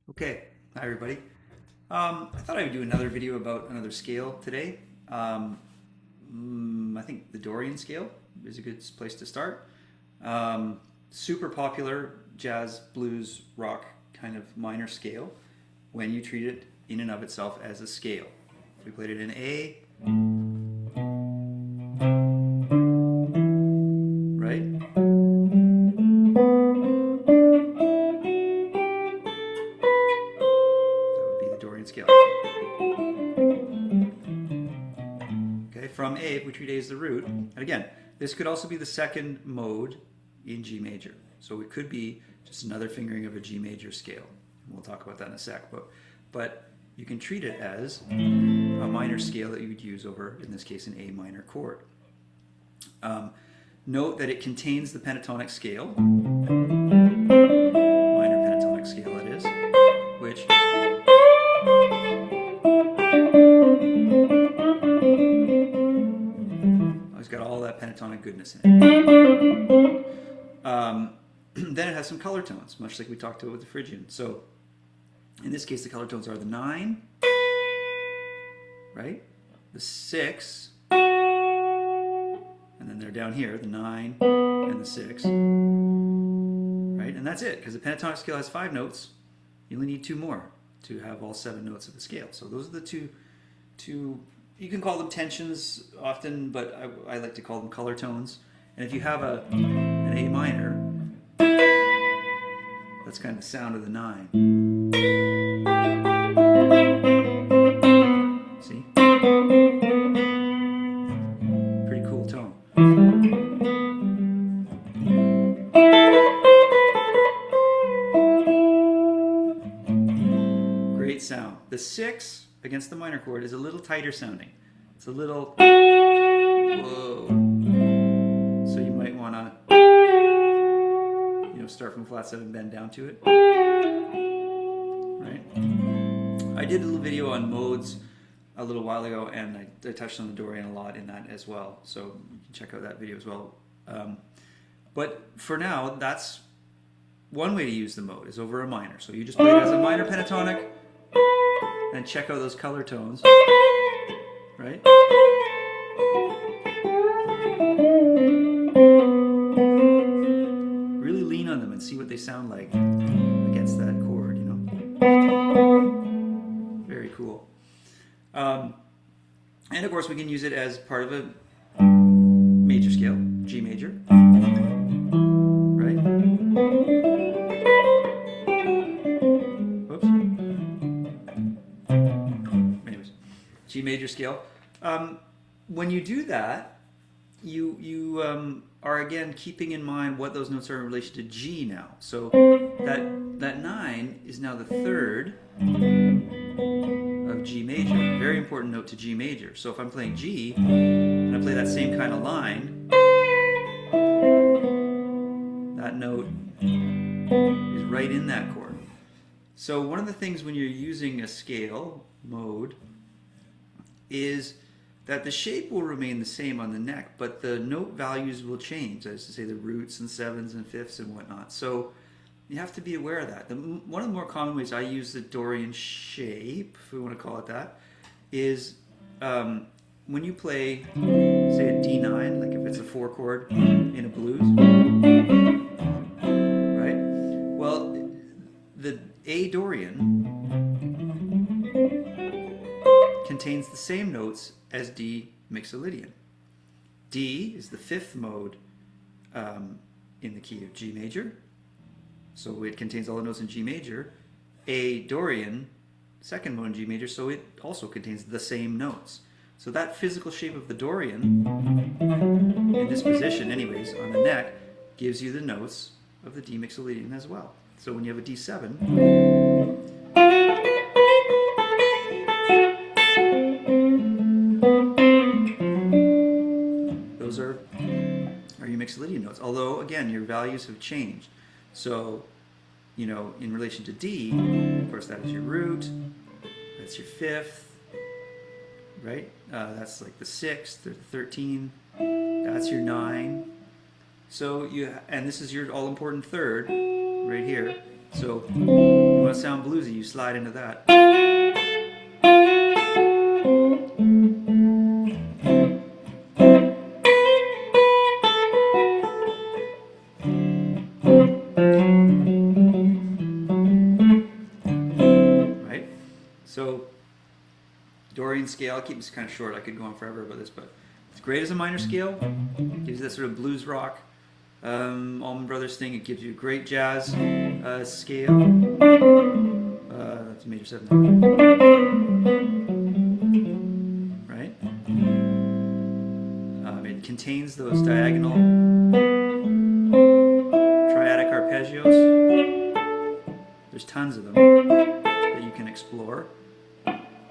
Okay, hi everybody. I thought I would do another video about another scale today. I think the Dorian scale is a good place to start. Super popular jazz, blues, rock kind of minor scale when you treat it in and of itself as a scale. If we played it in A, right? That would be the Dorian scale. Okay, from A, if we treat A as the root, and again, this could also be the second mode in G major. So it could be just another fingering of a G major scale. We'll talk about that in a sec. But you can treat it as a minor scale that you would use over, in this case, an A minor chord. Note that it contains the pentatonic scale, minor pentatonic scale it is, which it's got all that pentatonic goodness in it. Then it has some color tones, much like we talked about with the Phrygian. So in this case, the color tones are the 9, right? The 6, and then they're down here, the 9 and the 6, right? And that's it, because the pentatonic scale has 5 notes. You only need 2 more to have all 7 notes of the scale. So those are the two you can call them tensions often, but I like to call them color tones. And if you have an A minor, that's kind of the sound of the 9. See? Pretty cool tone. Great sound. The 6 against the minor chord is a little tighter sounding. It's a little whoa. So you might want to start from flat 7, bend down to it. Right? I did a little video on modes a little while ago, and I touched on the Dorian a lot in that as well. So you can check out that video as well. But for now, that's one way to use the mode, is over a minor. So you just play it as a minor pentatonic and check out those color tones, right? Really lean on them and see what they sound like against that chord, Very cool. And of course, we can use it as part of a major scale, G major, right? Whoops. Anyways, G major scale. When you do that, you are again keeping in mind what those notes are in relation to G now. So that 9 is now the 3rd of G major. Very important note to G major. So if I'm playing G and I play that same kind of line, that note is right in that chord. So one of the things when you're using a scale mode is that the shape will remain the same on the neck, but the note values will change, as to say the roots and 7s and 5ths and whatnot. So you have to be aware of that. One of the more common ways I use the Dorian shape, if we want to call it that, is when you play, say, a D9, like if it's a 4 chord in a blues, right? Well, the A Dorian contains the same notes as D mixolydian. D is the 5th mode in the key of G major, so it contains all the notes in G major. A Dorian, 2nd mode in G major, so it also contains the same notes. So that physical shape of the Dorian, in this position anyways, on the neck, gives you the notes of the D mixolydian as well. So when you have a D7, those are your mixolydian notes. Although, again, your values have changed. So, in relation to D, of course, that is your root, that's your 5th, right? That's like the 6th or the 13, that's your 9. So and this is your all-important 3rd right here. So you want to sound bluesy, you slide into that. Right? So Dorian Scale, I'll keep this kind of short, I could go on forever about this, but it's great as a minor scale. Gives you that sort of blues rock Allman Brothers thing. It gives you a great jazz scale. That's a major 7. Right? It contains those diagonal triadic arpeggios. There's tons of them that you can explore.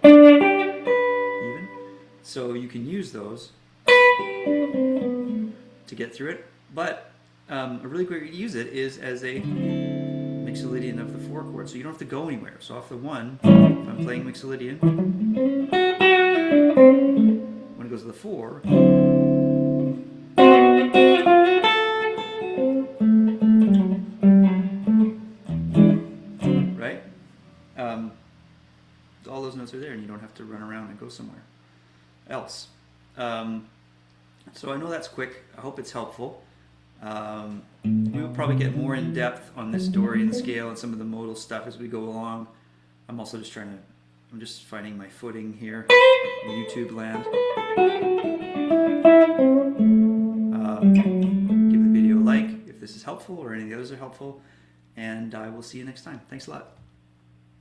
Even. So you can use those to get through it. But a really great way to use it is as a mixolydian of the 4 chord. So you don't have to go anywhere. So off the 1, if I'm playing mixolydian, when it goes to the 4, right? All those notes are there and you don't have to run around and go somewhere else. So I know that's quick. I hope it's helpful. We'll probably get more in depth on this Dorian scale and some of the modal stuff as we go along. I'm also just I'm just finding my footing here in YouTube land. Give the video a like if this is helpful or any of the others are helpful, and I will see you next time. Thanks a lot.